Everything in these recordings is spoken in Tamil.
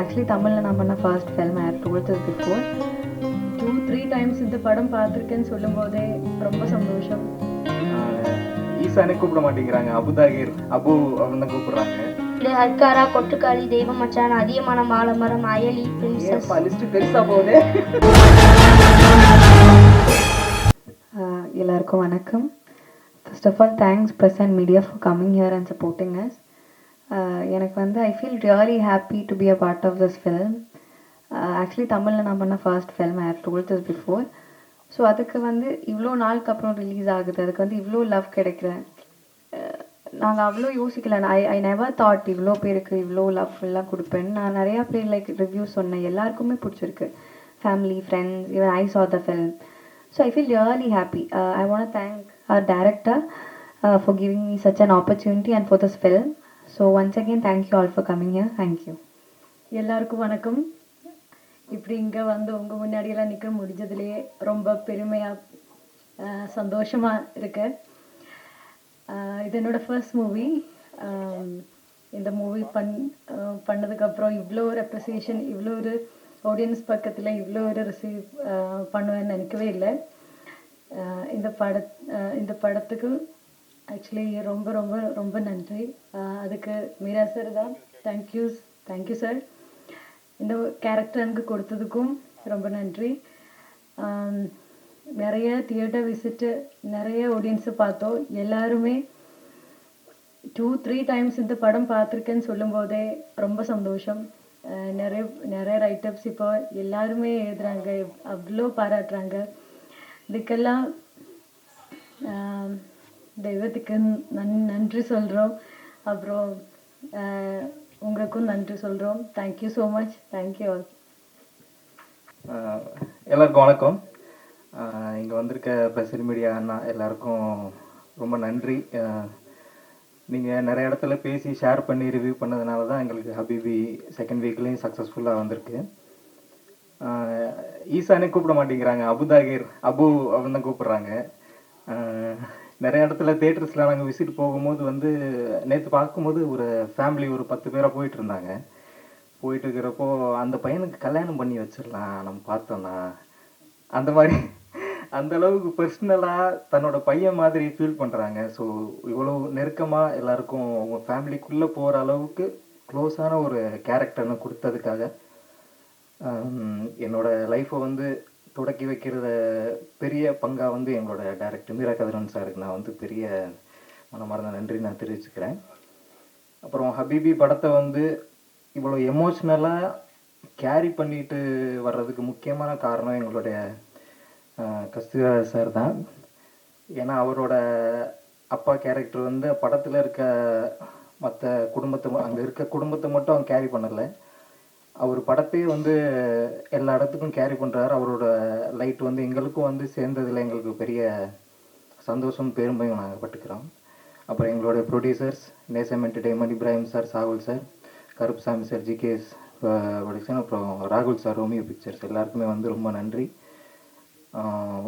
ஆக்சுவலி தமிழில் நான் பண்ண first film. I have told this before. 2-3 times இந்த படம் பார்த்துருக்கேன்னு சொல்லும்போதே ரொம்ப சந்தோஷம். ஈசானே கூப்பிட மாட்டேங்கிறாங்க, அபுதாகிர் அபு அப்படின்னு தான் கூப்பிடுறாங்க. ஹர்காரா, கொட்டுக்காளி, தெய்வம் மச்சான், அதியமானம், ஆலமரம், அயலி, பிரின்சஸ். லிஸ்ட் பெருசா போகுது. எல்லாருக்கும் வணக்கம். First of all thanks press and media for coming here and supporting us. எனக்கு வந்து I feel really happy to be a part of this film. Actually தமிழில் நான் பண்ண first film. I have told this before. So அதுக்கு வந்து இவ்வளோ நாளுக்கு அப்புறம் ரிலீஸ் ஆகுது, அதுக்கு வந்து இவ்வளோ லவ் கிடைக்கிறேன். நாங்கள் அவ்வளோ யோசிக்கல. ஐ நெவர் தாட் இவ்வளோ பேருக்கு இவ்வளோ லவ் எல்லாம் கொடுப்பேன்னு. நான் நிறையா பேர் லைக் ரிவ்யூஸ் சொன்னேன், எல்லாருக்குமே பிடிச்சிருக்கு. Family, friends, even I saw the film. So I feel really happy. I want to thank our director for giving me such an opportunity and for this film. So once again, thank you all for coming here. Thank you. எல்லாருக்கும் வணக்கம். இப்படி இங்கே வந்து உங்கள் முன்னாடியெல்லாம் நிற்க முடிஞ்சதுலேயே ரொம்ப பெருமையாக சந்தோஷமாக இருக்கு. இது என்னோட ஃபர்ஸ்ட் மூவி. இந்த மூவி பண்ணதுக்கப்புறம் இவ்வளோ ஒரு அப்ரிசியேஷன், இவ்வளோ ஒரு ஆடியன்ஸ் பக்கத்தில் இவ்வளோ ஒரு ரிசீவ் பண்ணுவேன்னு நினைக்கவே இல்லை. இந்த படத்துக்கு ஆக்சுவலி ரொம்ப ரொம்ப ரொம்ப நன்றி. அதுக்கு மீரா சார் தான் தேங்க்யூ சார். இந்த கேரக்டர் எனக்கு கொடுத்ததுக்கும் ரொம்ப நன்றி. நிறைய தியேட்டர் விசிட்டு, நிறைய ஆடியன்ஸை பார்த்தோம். எல்லாருமே 2-3 டைம்ஸ் இந்த படம் பார்த்துருக்கேன்னு சொல்லும்போதே ரொம்ப சந்தோஷம். நிறைய ரைட்டப்ஸ் இப்போ எல்லாருமே எழுதுகிறாங்க, அவ்வளோ பாராட்டுறாங்க. இதுக்கெல்லாம் தெய்வத்துக்கு நன்றி சொல்கிறோம். அப்புறம் உங்களுக்கும் நன்றி சொல்கிறோம். Thank you so much. Thank you all. எல்லாருக்கும் வணக்கம். இங்கே வந்திருக்க ப்ரெஸ் மீடியா அண்ணா எல்லாருக்கும் ரொம்ப நன்றி. நீங்கள் நிறைய இடத்துல பேசி ஷேர் பண்ணி ரிவ்யூ பண்ணதுனால தான் எங்களுக்கு ஹபீபி செகண்ட் வீக்லேயும் சக்ஸஸ்ஃபுல்லாக வந்திருக்கு. ஈசானே கூப்பிட மாட்டேங்கிறாங்க, அபுதாகிர் அபு அப்படின்னு தான் கூப்பிட்றாங்க. நிறைய இடத்துல தேட்டர்ஸில் நாங்கள் விசிட் போகும்போது வந்து நேற்று பார்க்கும்போது ஒரு ஃபேமிலி ஒரு 10 பேராக போயிட்டு இருந்தாங்க. போயிட்டு இருக்கிறப்போ அந்த பையனுக்கு கல்யாணம் பண்ணி வச்சிடலாம் நம்ம பார்த்தோன்னா, அந்த மாதிரி அந்த அளவுக்கு பர்சனலாக தன்னோட பையன் மாதிரி ஃபீல் பண்ணுறாங்க. ஸோ இவ்வளோ நெருக்கமாக எல்லாருக்கும் அவங்க ஃபேமிலிக்குள்ளே போகிற அளவுக்கு க்ளோஸான ஒரு கேரக்டர்னு கொடுத்ததுக்காக என்னோட லைஃப்பை வந்து தொடக்கி வைக்கிறத பெரிய பங்காக வந்து எங்களோட டைரக்டர் மீரா கதிரவன் சாருக்கு நான் வந்து பெரிய மனமார்ந்த நன்றி நான் தெரிவிச்சுக்கிறேன். அப்புறம் ஹபீபி படத்தை வந்து இவ்வளோ எமோஷ்னலாக கேரி பண்ணிட்டு வர்றதுக்கு முக்கியமான காரணம் எங்களுடைய கஸ்தூரிராஜ் சார் தான். ஏன்னா அவரோட அப்பா கேரக்டர் வந்து படத்தில் இருக்க மற்ற அங்கே இருக்க குடும்பத்தை மட்டும் அவங்க கேரி பண்ணலை, அவர் படத்தையே வந்து எல்லா இடத்துக்கும் கேரி பண்ணுறாரு. அவரோட லைட் வந்து எங்களுக்கும் வந்து சேர்ந்ததில் எங்களுக்கு பெரிய சந்தோஷம் பெருமையும் நாங்கள் பட்டுக்கிறோம். அப்புறம் எங்களோட producers Nesam Entertainment, Ibrahim sir, Sahul sir, Karuppusamy sir, GKS Production, அப்புறம் ராகுல் சார், ரோமியோ பிக்சர்ஸ் எல்லாருக்குமே வந்து ரொம்ப நன்றி.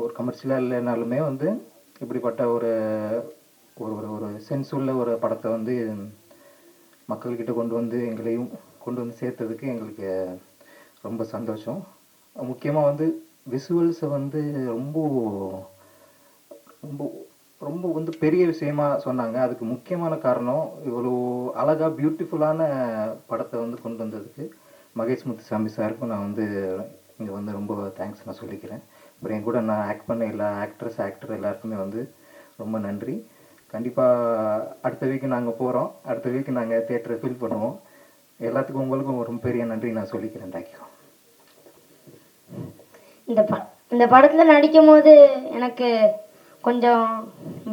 ஒரு கமர்ஷியலாக இல்லைனாலுமே வந்து இப்படிப்பட்ட ஒரு ஒரு ஒரு சென்ஸ் உள்ள ஒரு படத்தை வந்து மக்கள்கிட்ட எங்களையும் கொண்டு வந்து சேர்த்ததுக்கு எங்களுக்கு ரொம்ப சந்தோஷம். முக்கியமாக வந்து விசுவல்ஸை வந்து ரொம்ப ரொம்ப ரொம்ப வந்து பெரிய விஷயமா சொன்னாங்க. அதுக்கு முக்கியமான காரணம் இவ்வளோ அழகாக பியூட்டிஃபுல்லான படத்தை வந்து கொண்டு வந்ததுக்கு மகேஷ் முத்துசாமி சாருக்கும் நான் வந்து இங்கே வந்து ரொம்ப தேங்க்ஸ் நான் சொல்லிக்கிறேன். அப்புறம் என் கூட நான் ஆக்ட் பண்ண எல்லா ஆக்டர் எல்லாருக்குமே வந்து ரொம்ப நன்றி. கண்டிப்பாக அடுத்த வீக்கு நாங்கள் போகிறோம். அடுத்த வீக்கு நாங்கள் தியேட்டரை ஃபில் பண்ணுவோம். எல்லாத்துக்கும் உங்களுக்கும் ரொம்ப பெரிய நன்றி நான் சொல்லிக்கிறேன். தேங்க்யூ. இந்த படத்தில் நடிக்கும் போது எனக்கு கொஞ்சம்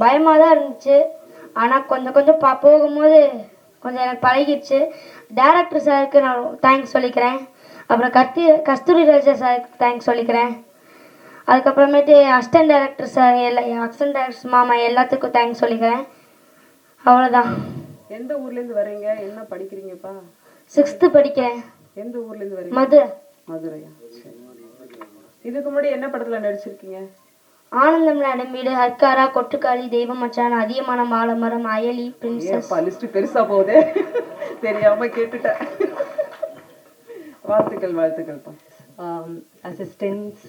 பயமாக தான் இருந்துச்சு. ஆனால் கொஞ்சம் போகும்போது கொஞ்சம் எனக்கு பழகிடுச்சு. டைரக்டர் சாருக்கு நான் தேங்க்ஸ் சொல்லிக்கிறேன். அப்புறம் கஸ்தூரிராஜா சாருக்கு தேங்க்ஸ் சொல்லிக்கிறேன். அதுக்கப்புறமேட்டு assistant director sir, assistant director மாமா எல்லாத்துக்கும் தேங்க்ஸ் சொல்லிக்கிறேன். அவ்வளோதான். எந்த ஊர்லேருந்து வரீங்க, என்ன படிக்கிறீங்கப்பா? 6th படிக்கிறேன். எந்த ஊர்லேருந்து வரீங்க? மதுரையா? இதுக்கு முன்னாடி என்ன படத்தில் நடிச்சிருக்கீங்க? ஆனந்தம் நடைமீடு, ஹர்காரா, கொட்டுக்காளி, தெய்வம் மச்சான், அதியமானம், ஆலமரம், அயலி, பிரின்சஸ். லிஸ்ட் பெருசா போகுது, தெரியாம கேட்டுட்டேன். வாழ்த்துக்கள்ப்பா. Assistants,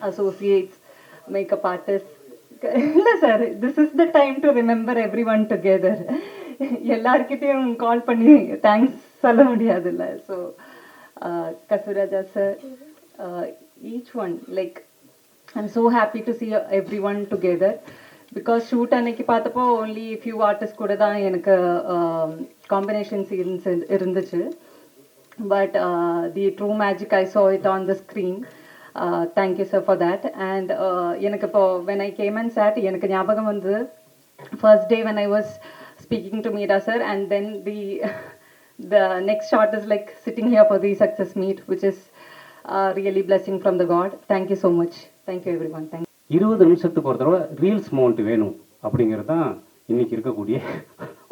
associates, makeup artists. இல்லை sir, this is the time to remember everyone together. எல்லார்கிட்டையும் கால் பண்ணி தேங்க்ஸ் சொல்ல முடியாதுல்ல. So Kasthuri Raja sir, each one, like I'm so happy to see everyone together. Because shoot அன்னைக்கு பார்த்தப்போ only few artists கூட தான் எனக்கு காம்பினேஷன் சீன்ஸ் இருந்துச்சு. But the true magic, I saw it on the screen. Thank you sir for that. And எனக்கு இப்போ when I came and sat, எனக்கு ஞாபகம் வந்து first day when I was speaking to Meera sir, and then the next shot is like sitting here for the success meet, which is really blessing from the God. Thank you so much. Thank you everyone. Thank you. 20 நிமிஷத்துக்கு ஒரு தடவை ரீல்ஸ் மவுண்ட் வேணும் அப்படிங்கிறது தான் இன்றைக்கி இருக்கக்கூடிய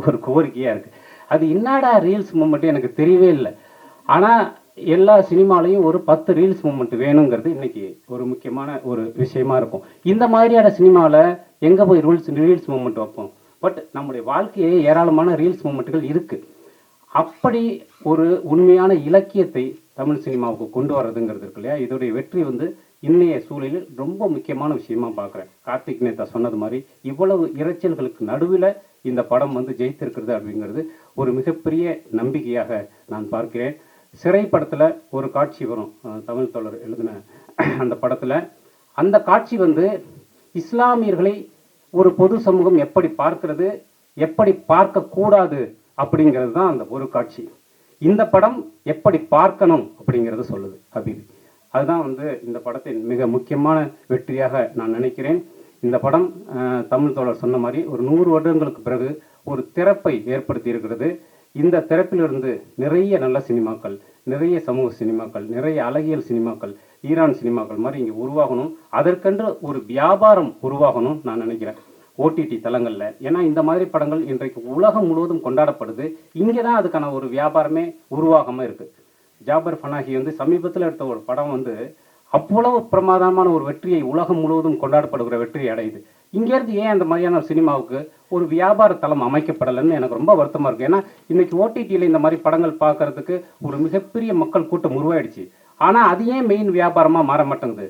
ஒரு கோரிக்கையாக இருக்குது. அது என்னடா ரீல்ஸ் மூமெண்ட்டு எனக்கு தெரியவே இல்லை. ஆனால் எல்லா சினிமாலையும் ஒரு 10 ரீல்ஸ் மூமெண்ட் வேணுங்கிறது இன்றைக்கி ஒரு முக்கியமான ஒரு விஷயமா இருக்கும். இந்த மாதிரியான சினிமாவில் எங்கே போய் ரீல்ஸ் மூமெண்ட் வைப்போம்? பட் நம்முடைய வாழ்க்கையே ஏராளமான ரீல்ஸ் மூமெண்ட்டுகள் இருக்குது. அப்படி ஒரு உண்மையான இலக்கியத்தை தமிழ் சினிமாவுக்கு கொண்டு வர்றதுங்கிறது இருக்கு இல்லையா, இதோடைய வெற்றி வந்து இன்னைய சூழலில் ரொம்ப முக்கியமான விஷயமா பார்க்குறேன். கார்த்திக் நேதா சொன்னது மாதிரி இவ்வளவு இரைச்சல்களுக்கு நடுவில் இந்த படம் வந்து ஜெயித்திருக்கிறது அப்படிங்கிறது ஒரு மிகப்பெரிய நம்பிக்கையாக நான் பார்க்கிறேன். சிறை படத்தில் ஒரு காட்சி வரும், தமிழ் தோழர் எழுதின அந்த படத்தில். அந்த காட்சி வந்து இஸ்லாமியர்களை ஒரு பொது சமூகம் எப்படி பார்க்கிறது, எப்படி பார்க்கக்கூடாது அப்படிங்கிறது தான் அந்த ஒரு காட்சி. இந்த படம் எப்படி பார்க்கணும் அப்படிங்கிறத சொல்லுது ஹபீபி. அதுதான் வந்து இந்த படத்தின் மிக முக்கியமான வெற்றியாக நான் நினைக்கிறேன். இந்த படம் தமிழ் தோழர் சொன்ன மாதிரி ஒரு 100 வருடங்களுக்கு பிறகு ஒரு திறப்பை ஏற்படுத்தி இருக்கிறது. இந்த திறப்பிலிருந்து நிறைய நல்ல சினிமாக்கள், நிறைய சமூக சினிமாக்கள், நிறைய அழகியல் சினிமாக்கள், ஈரான் சினிமாக்கள் மாதிரி இங்கே உருவாகணும். அதற்கென்று ஒரு வியாபாரம் உருவாகணும் நான் நினைக்கிறேன் ஓடிடி தளங்களில். ஏன்னா இந்த மாதிரி படங்கள் இன்றைக்கு உலகம் முழுவதும் கொண்டாடப்படுது. இங்கே தான் அதுக்கான ஒரு வியாபாரமே உருவாகாமல் இருக்குது. ஜாபர் ஃபனாகி வந்து சமீபத்தில் எடுத்த ஒரு படம் வந்து அவ்வளவு பிரமாதமான ஒரு வெற்றியை, உலகம் முழுவதும் கொண்டாடப்படுகிற வெற்றியை அடையுது. இங்கேருந்து ஏன் அந்த மாதிரியான சினிமாவுக்கு ஒரு வியாபார தளம் அமைக்கப்படலைன்னு எனக்கு ரொம்ப வருத்தமாக இருக்குது. ஏன்னா இன்னைக்கு ஓடிடியில் இந்த மாதிரி படங்கள் பார்க்கறதுக்கு ஒரு மிகப்பெரிய மக்கள் கூட்டம் உருவாயிடுச்சு. ஆனால் அது ஏன் மெயின் வியாபாரமாக மாற மாட்டேங்குது?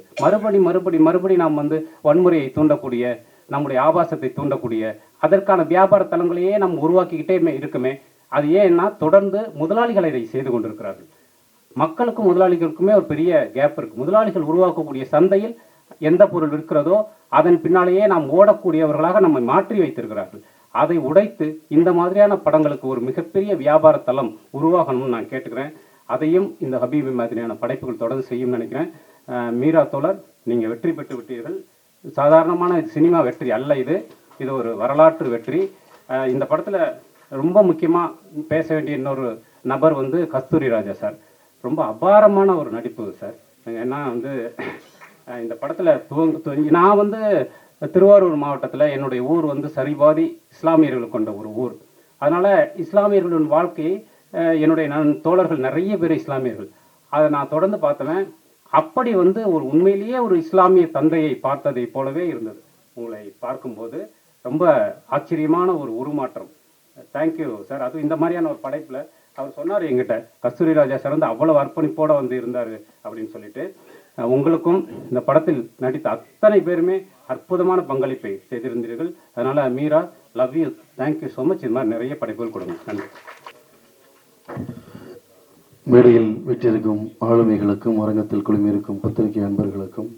மறுபடி நாம் வந்து வன்முறையை தூண்டக்கூடிய, நம்முடைய ஆபாசத்தை தூண்டக்கூடிய அதற்கான வியாபார தளங்களையே நம்ம உருவாக்கிக்கிட்டே இருக்குமே. அது ஏன்னா தொடர்ந்து முதலாளிகள் இதை செய்து கொண்டிருக்கிறார்கள். மக்களுக்கும் முதலாளிகளுக்குமே ஒரு பெரிய கேப் இருக்குது. முதலாளிகள் உருவாக்கக்கூடிய சந்தையில் எந்த பொருள் இருக்கிறதோ அதன் பின்னாலேயே நாம் ஓடக்கூடியவர்களாக நம்மை மாற்றி வைத்திருக்கிறார்கள். அதை உடைத்து இந்த மாதிரியான படங்களுக்கு ஒரு மிகப்பெரிய வியாபார தளம் உருவாகணும்னு நான் கேட்டுக்கிறேன். அதையும் இந்த ஹபீபி மாதிரியான படைப்புகள் தொடர்ந்து செய்யும் நினைக்கிறேன். மீரா தோழர், நீங்கள் வெற்றி பெற்று விட்டீர்கள். சாதாரணமான சினிமா வெற்றி அல்ல இது ஒரு வரலாற்று வெற்றி. இந்த படத்தில் ரொம்ப முக்கியமாக பேச வேண்டிய இன்னொரு நபர் வந்து கஸ்தூரி ராஜா சார். ரொம்ப அபாரமான ஒரு நடிப்பு சார். ஏன்னா வந்து இந்த படத்தில் நான் வந்து திருவாரூர் மாவட்டத்தில் என்னுடைய ஊர் வந்து சரிபாதி இஸ்லாமியர்கள் கொண்ட ஒரு ஊர். அதனால் இஸ்லாமியர்களின் வாழ்க்கையை என்னுடைய தோழர்கள் நிறைய பேர் இஸ்லாமியர்கள். அதை நான் தொடர்ந்து பார்த்தவன். அப்படி வந்து ஒரு உண்மையிலேயே ஒரு இஸ்லாமிய தந்தையை பார்த்ததை போலவே இருந்தது. உங்களை பார்க்கும்போது ரொம்ப ஆச்சரியமான ஒரு உருமாற்றம். Thank you sir. அதுவும் இந்த மாதிரியான ஒரு படைப்பில் அவர் சொன்னார் எங்கிட்ட, கஸ்தூரி ராஜா சார் வந்து அவ்வளவு அர்ப்பணிப்போடு வந்து இருந்தார் அப்படின்னு சொல்லிட்டு. உங்களுக்கும் இந்த படத்தில் நடித்த அத்தனை பேருமே அற்புதமான பங்களிப்பை செய்திருந்தீர்கள். அதனால் Meera, love you, thank you so much. இது மாதிரி நிறைய படைப்புகள் கொடுங்க. நன்றி. மேடையில் வீற்றிருக்கும் ஆளுமைகளுக்கும் அரங்கத்தில் குழுமியிருக்கும் பத்திரிகை நண்பர்களுக்கும்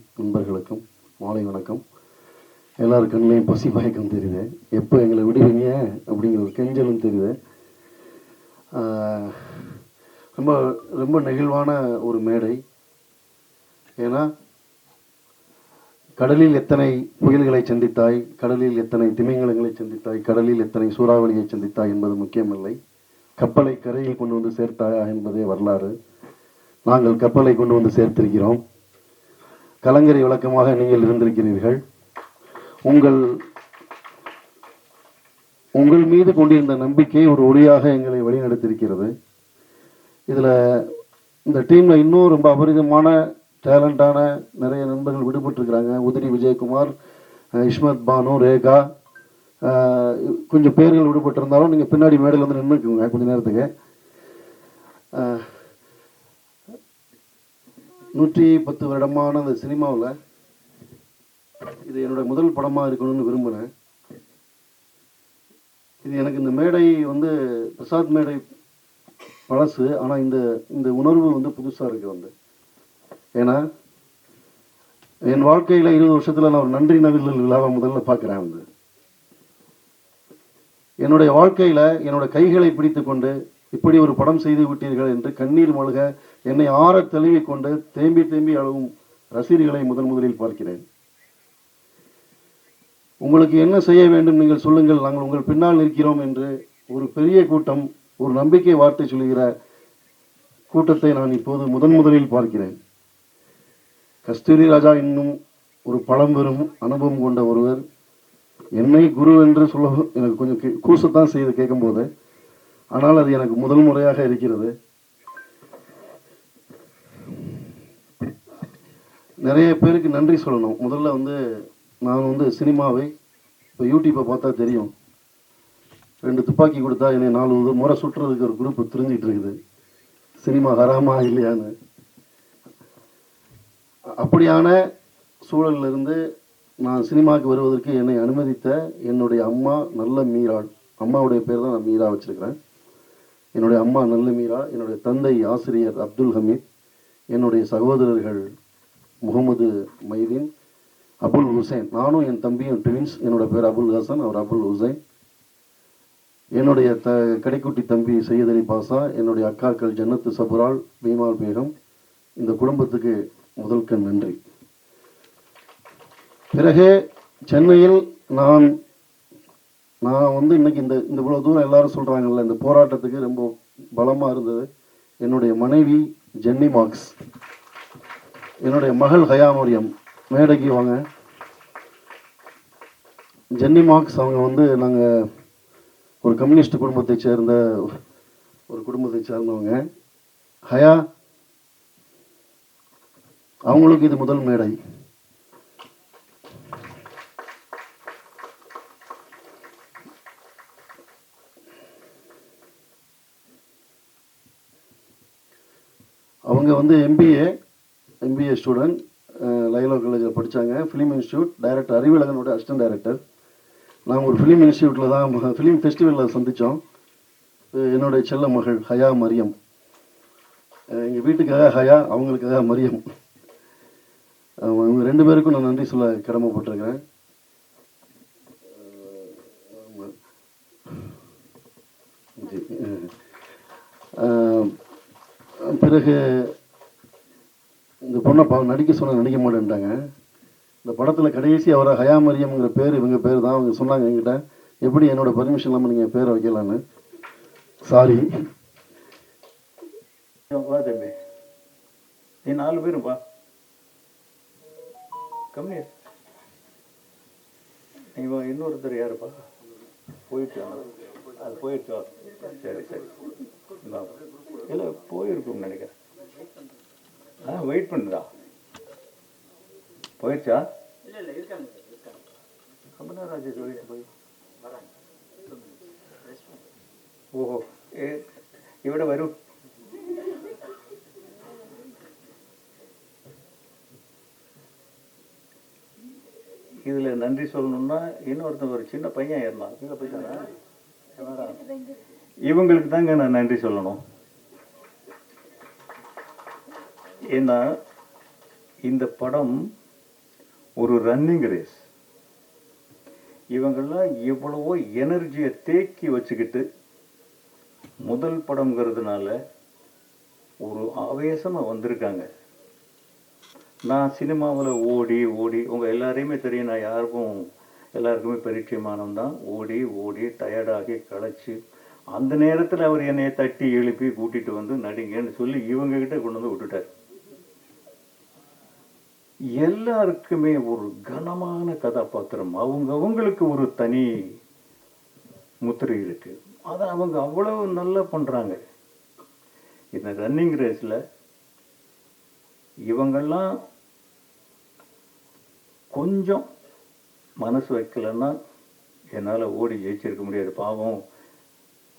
மாலை வணக்கம். எல்லாரும் கண்ணிலையும் பசி பயக்கம் தெரியுது. எப்போ எங்களை விடுவீங்க அப்படிங்கிற ஒரு கெஞ்சலும் தெரியுது. ரொம்ப ரொம்ப நெகிழ்வான ஒரு மேடை. ஏன்னா கடலில் எத்தனை புயல்களை சந்தித்தாய், கடலில் எத்தனை திமிங்கலங்களை சந்தித்தாய், கடலில் எத்தனை சூறாவளியை சந்தித்தாய் என்பது முக்கியமில்லை. கப்பலை கரையில் கொண்டு வந்து சேர்த்தாயா என்பதே வரலாறு. நாங்கள் கப்பலை கொண்டு வந்து சேர்த்திருக்கிறோம். கலங்கரை விளக்கமாக நீங்கள் இருந்திருக்கிறீர்கள். உங்கள் மீது கொண்டிருந்த நம்பிக்கை ஒரு ஒளியாக எங்களை வழிநடத்தியிருக்கிறது. இதில் இந்த டீமில் இன்னும் ரொம்ப அபரிதமான டேலண்டான நிறைய நண்பர்கள் விடுபட்டுருக்கிறாங்க. உதிரி விஜயகுமார், இஸ்மத் பானு, ரேகா, கொஞ்சம் பேர்கள் விடுபட்டிருந்தாலும் நீங்கள் பின்னாடி மேடையில் வந்து நின்றுக்குங்க கொஞ்சம் நேரத்துக்கு. 110 வருடமான அந்த சினிமாவில் இது என்னுடைய முதல் படமாக இருக்கணும்னு விரும்பினேன். இது எனக்கு இந்த மேடை வந்து பிரசாத் மேடை பழசு, ஆனால் இந்த உணர்வு வந்து புதுசாக இருக்குது வந்து. ஏன்னா என் வாழ்க்கையில் 20 வருஷத்தில் நான் ஒரு நன்றி நவிழல் விழாவை முதல்ல பார்க்குறேன் வந்து. என்னுடைய வாழ்க்கையில் என்னோட கைகளை பிடித்து கொண்டு இப்படி ஒரு படம் செய்து விட்டீர்கள் என்று கண்ணீர் மல்க என்னை ஆற தழுவி கொண்டு தேம்பி தேம்பி அழுவும் ரசிகர்களை முதலில் பார்க்கிறேன். உங்களுக்கு என்ன செய்ய வேண்டும் நீங்கள் சொல்லுங்கள், நாங்கள் உங்கள் பின்னால் நிற்கிறோம் என்று ஒரு பெரிய கூட்டம், ஒரு நம்பிக்கை வார்த்தை சொல்கிற கூட்டத்தை நான் இப்போது முதலில் பார்க்கிறேன். கஸ்தூரி ராஜா இன்னும் ஒரு பழம்பெரும் அனுபவம் கொண்ட ஒருவர். என்னை குரு என்று சொல்ல எனக்கு கொஞ்சம் கூசத்தான் செய்து கேட்கும்போது, ஆனால் அது எனக்கு முதல் முறையாக இருக்கிறது. நிறைய பேருக்கு நன்றி சொல்லணும். முதல்ல வந்து நான் வந்து சினிமாவை இப்போ யூடியூப்பை பார்த்தா தெரியும், 2 துப்பாக்கி கொடுத்தா என்னை 4 முறை சுற்றுறதுக்கு ஒரு குரூப் தெரிஞ்சிட்டு இருக்குது, சினிமா ஹராமா இல்லையான்னு. அப்படியான சூழலிலிருந்து நான் சினிமாவுக்கு வருவதற்கு என்னை அனுமதித்த என்னுடைய அம்மா நல்ல மீராள், அம்மாவுடைய பேர் தான் நான் மீரா வச்சிருக்கிறேன். என்னுடைய அம்மா நல்ல மீரா, என்னுடைய தந்தை ஆசிரியர் அப்துல் ஹமீத், என்னுடைய சகோதரர்கள் முகமது மைதீன், அபுல் ஹுசைன், நானும் என் தம்பியும் ட்வின்ஸ். என்னோட பேர் அபுல் ஹசன், அவர் அபுல் ஹுசைன். என்னுடைய கடைக்குட்டி தம்பி சையத் அலி பாசா, என்னுடைய அக்காக்கள் ஜன்னத்து சபுரால், பீமால் பேகம். இந்த குடும்பத்துக்கு முதல்கண் நன்றி. பிறகு சென்னையில் நான் வந்து இன்னைக்கு இந்த இவ்வளவு தூரம் எல்லாரும் சொல்றாங்கல்ல, இந்த போராட்டத்துக்கு ரொம்ப பலமா இருந்தது என்னுடைய மனைவி ஜென்னி மார்க்ஸ், என்னுடைய மகள் ஹயா மரியம். மேடைக்கு வாங்க. ஜென்னி மார்க்ஸ் அவங்க வந்து நாங்கள் ஒரு கம்யூனிஸ்ட் குடும்பத்தை சேர்ந்தவங்க. ஹயா அவங்களுக்கு இது முதல் மேடை. அவங்க வந்து எம்பிஏ ஸ்டூடெண்ட், லைலோ காலேஜில் படித்தாங்க. ஃபிலிம் இன்ஸ்டியூட் டைரக்டர் அறிவிலகனோட அசிஸ்டன்ட் டைரக்டர். நாங்கள் ஒரு ஃபிலிம் இன்ஸ்டியூட்டில் தான் ஃபிலிம் ஃபெஸ்டிவலில் சந்தித்தோம். என்னுடைய செல்ல மகள் ஹயா மரியம், எங்கள் வீட்டுக்காக ஹயா, அவங்களுக்காக மரியம். அவங்க 2 பேருக்கும் நான் நன்றி சொல்ல கடமைப்பட்டிருக்கிறேன். பிறகு இந்த பொண்ணை நடிக்க சொன்ன நடிக்க மாட்டேன்ட்டாங்க. இந்த படத்தில் கடைசி அவரை ஹயா மரியம்ங்கிற பேர் இவங்க பேர் தான். அவங்க சொன்னாங்க என்கிட்ட, எப்படி என்னோட பர்மிஷன் இல்லாமல் நீங்கள் பேரை வைக்கலான்னு. சாரி. வா தம்பி, நீ 4 பேருப்பா கம்மி. நீ இன்னொருத்தர் யாருப்பா? போயிட்டு அது போயிடுச்சோ? சரி இல்லை போயிருக்கும்னு நினைக்கிறேன். வெயிட் பண்ணுதா? போயிடுச்சா? அப்படின்னா ராஜேஷ் சொல்லிட்டு போய் ஓஹோ ഇവിടെ വരൂ. இதுல நன்றி சொல்லணும்னா இன்னொருத்தன் ஒரு சின்ன பையன் இருந்தான், கீழே போயிட்டானா? இவங்களுக்கு தாங்க நான் நன்றி சொல்லணும். ஏன்னா இந்த படம் ஒரு ரன்னிங் ரேஸ். இவங்கெல்லாம் எவ்வளவோ எனர்ஜியை தேக்கி வச்சுக்கிட்டு முதல் படம்ங்கிறதுனால ஒரு ஆவேசமாக வந்திருக்காங்க. நான் சினிமாவில் ஓடி உங்கள் எல்லாரையுமே தெரியும், நான் எல்லாருக்குமே பரிச்சயமானவன். ஓடி டயர்டாகி களைச்சி அந்த நேரத்தில் அவர் என்னைய தட்டி எழுப்பி கூட்டிகிட்டு வந்து நடிங்கன்னு சொல்லி இவங்ககிட்ட கொண்டு வந்து விட்டுட்டார். எல்லாருக்குமே ஒரு கனமான கதாபாத்திரம், அவங்களுக்கு ஒரு தனி முத்திரை இருக்கு. அதை அவங்க அவ்வளவு நல்லா பண்றாங்க. இந்த ரன்னிங் ரேஸ்ல இவங்கெல்லாம் கொஞ்சம் மனசு வைக்கலன்னா என்னால் ஓடி ஜெயிச்சிருக்க முடியாது. பாவம்,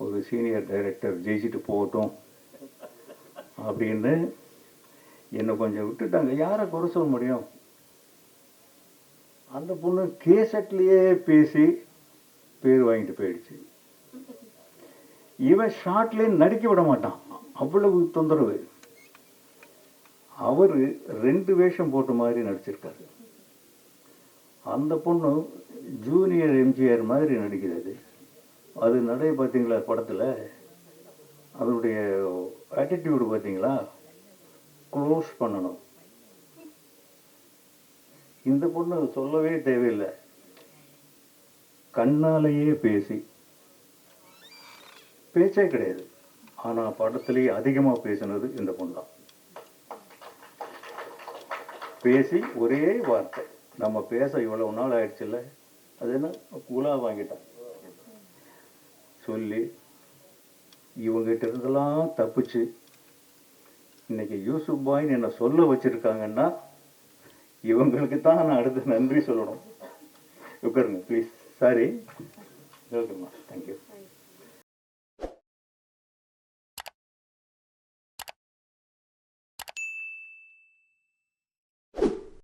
ஒரு சீனியர் டைரக்டர் ஜெயிச்சுட்டு போகட்டும் அப்படின்னு என்னை கொஞ்சம் விட்டுட்டாங்க, யாரை குறை சொல்ல முடியும்? அந்த பொண்ணு கேசட்லேயே பேசி பேர் வாங்கிட்டு போயிடுச்சு. இவன் ஷார்ட்லேயே நடிக்க விட மாட்டான், அவ்வளவு தொந்தரவு. அவர் 2 வேஷம் போட்ட மாதிரி நடிச்சிருக்காரு. அந்த பொண்ணு ஜூனியர் எம்ஜிஆர் மாதிரி நடிக்கிறது. அது நடை பார்த்தீங்களா படத்தில்? அதனுடைய ஆட்டிடியூடு பார்த்தீங்களா? க்ளோஸ் பண்ணணும். இந்த பொண்ணு சொல்லவே தேவையில்லை, கண்ணாலேயே பேசி, பேச்சே கிடையாது, ஆனால் படத்திலேயே அதிகமாக பேசினது இந்த பொண்ணு தான். பேசி ஒரே வார்த்தை, நம்ம பேச இவ்வளவு நாள் ஆயிடுச்சுல்ல, அது என்ன குலா வாங்கிட்டான் சொல்லி இவங்ககிட்ட இருந்தெல்லாம் தப்பிச்சு இன்னைக்கு யூசுப் பாய்ன்னு என்ன சொல்ல வச்சிருக்காங்கன்னா இவங்களுக்கு தான் நான் அடுத்து நன்றி சொல்லணும். உட்காருங்க ப்ளீஸ். சாரி, வெல்கம்மா. தேங்க்யூ.